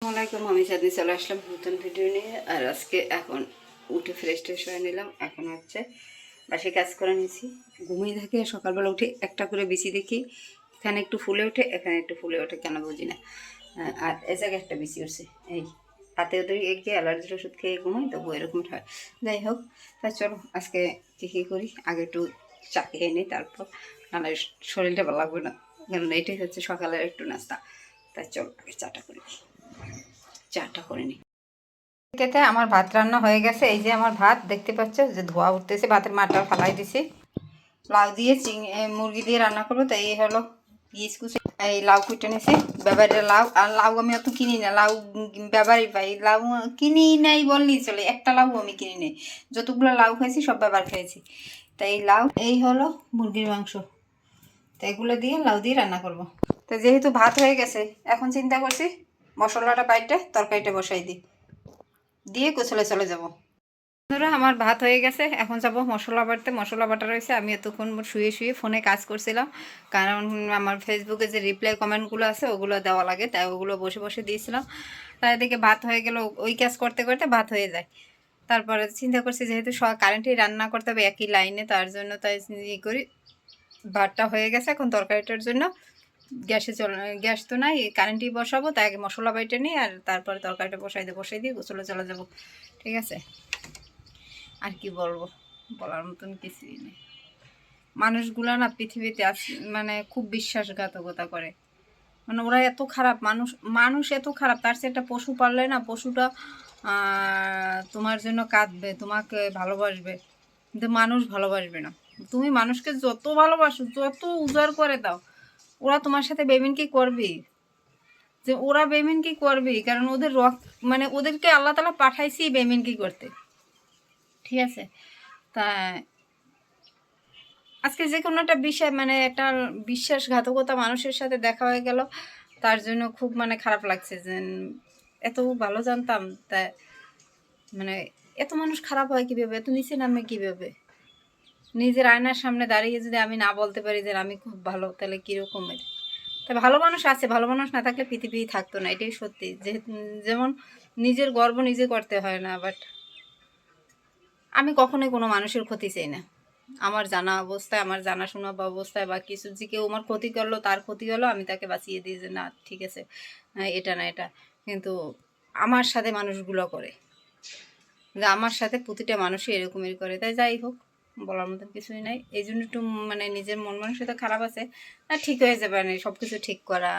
আসসালামাইকুম, আমি চাঁদনি চলে আসলাম নতুন ভিডিও নিয়ে। আর আজকে এখন উঠে ফ্রেশ ট্রেশ হয়ে নিলাম। এখন হচ্ছে বাসে কাজ করে নিয়েছি। ঘুমিয়ে থাকে সকালবেলা উঠে একটা করে বিচি দেখি, এখানে একটু ফুলে ওঠে, এখানে একটু ফুলে ওঠে, কেন বুঝি না। আর এ জায়গায় একটা বিচি উঠছে, এই হাতে ওদের এগিয়ে অ্যালার্জির ওষুধ খেয়ে ঘুমাই, তবু এরকম হয়। যাই হোক, তাই চলো আজকে কী করি, আগে একটু চা খেয়ে নিই, তারপর নাহলে শরীরটা ভালো লাগবে না, কারণ এটাই হচ্ছে সকালের একটু নাস্তা। তাই চলো আগে চাটা করে নিই। খেতে আমার ভাত রান্না হয়ে গেছে। এই যে আমার ভাত দেখতে পাচ্ছ যে ধোয়া উঠতেছে, ভাতের মাঠটা ফালাই দিছি। লাউ দিয়ে মুরগি দিয়ে রান্না করবো, তাই এই হলো পিস কুচি, এই লাউ কুটে নিয়েছি। ব্যবহারের লাউ, আর লাউ আমি অত কিনি না, লাউ ব্যবহারই পাই। লাউ কিনি নাই বললেই চলে, একটা লাউ আমি কিনি নেই। যতগুলো লাউ খাইছি সব ব্যবহার খেয়েছি। তাই এই লাউ, এই হলো মুরগির মাংস, তো এগুলো দিয়ে লাউ দিয়ে রান্না করব। তো যেহেতু ভাত হয়ে গেছে, এখন চিন্তা করছি মশলাটা বাইটে তরকারিটা বসাই দিই, দিয়ে গোছলে চলে যাব। বন্ধুরা, আমার ভাত হয়ে গেছে, এখন যাব মশলা বাটতে। মশলা বাটা রয়েছে। আমি এতক্ষণ শুয়ে শুয়ে ফোনে কাজ করছিলাম, কারণ আমার ফেসবুকে যে রিপ্লাই কমেন্টগুলো আছে ওগুলো দেওয়া লাগে, তাই ওগুলো বসে বসে দিয়েছিলাম। তাই এদিকে ভাত হয়ে গেল, ওই কাজ করতে করতে ভাত হয়ে যায়। তারপরে চিন্তা করছি যেহেতু কারেন্টেই রান্না করতে হবে একই লাইনে, তার জন্য তাই ই করি। ভাতটা হয়ে গেছে, এখন তরকারিটার জন্য গ্যাস তো নাই, কারেন্টেই বসাবো। তাই আগে মশলা বাইটে নিই, আর তারপরে তরকারিটা বসাই দিয়ে গোসলে চলে যাবো। ঠিক আছে, আর কি বলবো, বলার মতন কিছুই নেই। মানুষগুলা না পৃথিবীতে মানে খুব বিশ্বাসঘাতকতা করে, মানে ওরা এত খারাপ মানুষ এত খারাপ। তার চেয়ে একটা পশু পাললে না, পশুটা তোমার জন্য কাঁদবে, তোমাকে ভালোবাসবে, কিন্তু মানুষ ভালোবাসবে না। তুমি মানুষকে যত ভালোবাসো, যত উজাড় করে দাও, ওরা তোমার সাথে বেইমানি করবেই। যে ওরা বেইমানি করবেই, কারণ ওদের মানে ওদেরকে আল্লাহ তাআলা পাঠাইছি বেইমানি করতে। ঠিক আছে, তা আজকে যে কোনো একটা বিষয়, মানে একটা বিশ্বাসঘাতকতা মানুষের সাথে দেখা হয়ে গেল, তার জন্য খুব মানে খারাপ লাগছে। যে এত ভালো জানতাম, তা মানে এত মানুষ খারাপ হয় কীভাবে, এত নিচে নামে কীভাবে। নিজের আয়নার সামনে দাঁড়িয়ে যদি আমি না বলতে পারি যে আমি খুব ভালো, তাহলে কীরকমের। তাই ভালো মানুষ আছে, ভালো মানুষ না থাকলে পৃথিবী থাকতো না, এটাই সত্যি। যেমন নিজের গর্ব নিজে করতে হয় না, বাট আমি কখনোই কোনো মানুষের ক্ষতি চাই না। আমার জানা অবস্থায়, আমার জানাশোনা বা অবস্থায় বা কিছু, যে কেউ আমার ক্ষতি করলো, তার ক্ষতি হলো, আমি তাকে বাঁচিয়ে দিই যে না ঠিক আছে, এটা না এটা। কিন্তু আমার সাথে মানুষগুলো করে, যে আমার সাথে প্রতিটা মানুষই এরকমই করে। তাই যাই হোক, বলার মতন কিছুই নাই। এই জন্য একটু মানে নিজের মন মানসিকতা খারাপ আছে, না ঠিক হয়ে যাবে, মানে সব কিছু ঠিক করা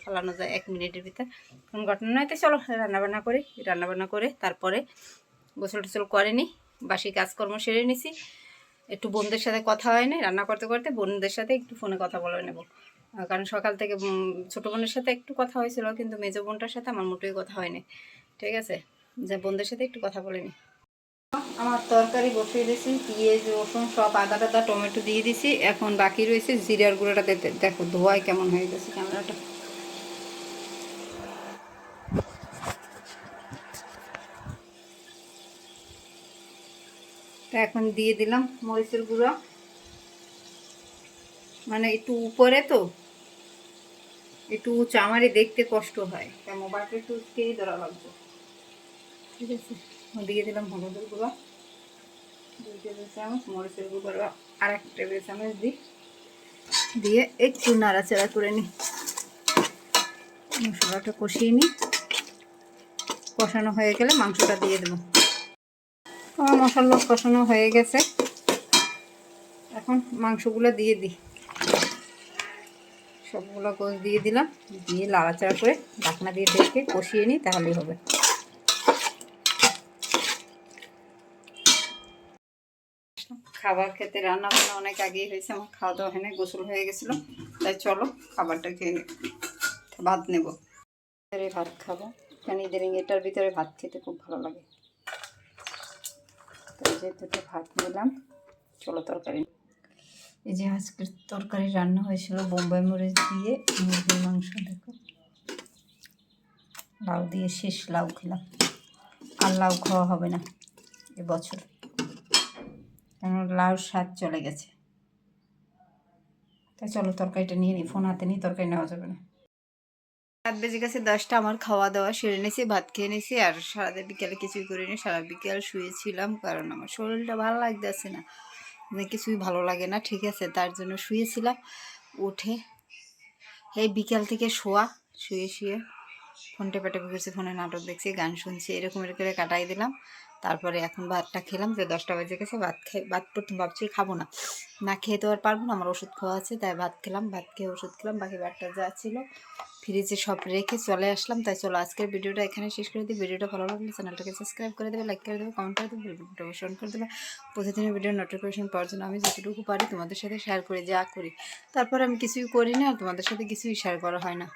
ফেলানো যায় 1 মিনিটের ভিতর, কোনো ঘটনা নয়। তো চলো রান্নাবান্না করি, রান্নাবান্না করে তারপরে গোসল টোসল করে নিই, বাসি কাজকর্ম সেরে নিছি। একটু বোনদের সাথে কথা হয়নি, রান্না করতে করতে বোনদের সাথে একটু ফোনে কথা বলে নেব, কারণ সকাল থেকে ছোটো বোনের সাথে একটু কথা হয়েছিল, কিন্তু মেজো বোনটার সাথে আমার মোটেই কথা হয়নি। ঠিক আছে, যে বোনদের সাথে একটু কথা বলে নিই। আমার তরকারি বসিয়ে দিয়েছি, পেঁয়াজ রসুন সব, আদা টাদা টমেটো দিয়ে দিছি। এখন বাকি রয়েছে জিরার গুঁড়োটা দিতে। দেখো ধোয়ায় কেমন হয়ে গেছে ক্যামেরাটা। তো এখন দিয়ে দিলাম মরিচের গুঁড়ো, মানে একটু উপরে তো একটু চামারি দেখতে কষ্ট হয়, তাই মোবাইলটা একটু উঠেই ধরা লাগবে। ঠিক আছে, দিয়ে দিলাম হলুদের গুঁড়ো 2 টেবিল চামচ, মরিচের গুঁড়ো 1 টেবিল চামচ দিয়ে একটু নাড়াচাড়া করে নিই। মশলাটা কষিয়ে নিই, কষানো হয়ে গেলে মাংসটা দিয়ে দেবো। আমার মশলা কষানো হয়ে গেছে, এখন মাংসগুলো দিয়ে দিই। সবগুলো গোছ দিয়ে দিলাম, দিয়ে নাড়াচাড়া করে ঢাকনা দিয়ে ঢেকে কষিয়ে নিই, তাহলেই হবে। খাবার খেতে রান্না বান্না অনেক আগেই হয়েছে, আমার খাওয়া দাওয়া হয় না, গোসল হয়ে গেছিলো। তাই চলো খাবারটা খেয়ে নিই, ভাত নেব। ভাত খাবো, কারণ এটার ভিতরে ভাত খেতে খুব ভালো লাগে। তাই যে 2টো ভাত নিলাম, চলো তরকারি। এই যে আজকের তরকারি রান্না হয়েছিল বোম্বাই মরিচ দিয়ে মুরগির মাংস। দেখো লাউ দিয়ে শেষ লাউ খেলাম, আর লাউ খাওয়া হবে না এবছর, কারণ লাউর স্বাদ চলে গেছে। তাই চলো তরকারিটা নিয়ে নিই, ফোন হাতে নিয়ে তরকারি নেওয়া যাবে না। রাত বেজে গেছে 10টা। আমার খাওয়া দাওয়া সেরে নিয়েছি, ভাত খেয়ে নিয়েছি। আর সারাদিন বিকেলে কিছুই করিনি, সারা বিকেল শুয়েছিলাম, কারণ আমার শরীরটা ভালো লাগতেছে না, কিছুই ভালো লাগে না, ঠিক আছে, তার জন্য শুয়েছিলাম। উঠে এই বিকেল থেকে শুয়ে শুয়ে ফোন টেপাটেপি করছি, ফোনে নাটক দেখছি, গান শুনছি, এরকম করে কাটাই দিলাম। তারপরে এখন ভাতটা খেলাম, যে 10টা বেজে গেছে। ভাত প্রথম ভাবছি খাবো না, না খেয়ে তো আর পারবো না, আমার ওষুধ খাওয়া আছে, তাই ভাত খেলাম। ভাত খেয়ে ওষুধ খেলাম, বাকি ভাতটা যা ছিল ফ্রিজে সব রেখে চলে আসলাম। তাই চলো আজকের ভিডিওটা এখানে শেষ করে দিই। ভিডিওটা ভালো লাগলে চ্যানেলটাকে সাবস্ক্রাইব করে দেবে, লাইক করে দেবে, কমেন্ট করে দেবে, নোটিফিকেশন করে দেবে। প্রতিদিনের ভিডিও নোটিফিকেশন পাওয়ার জন্য আমি যতটুকু পারি তোমাদের সাথে শেয়ার করি, যা করি। তারপর আমি কিছুই করি না, আর তোমাদের সাথে কিছুই শেয়ার করা হয় না।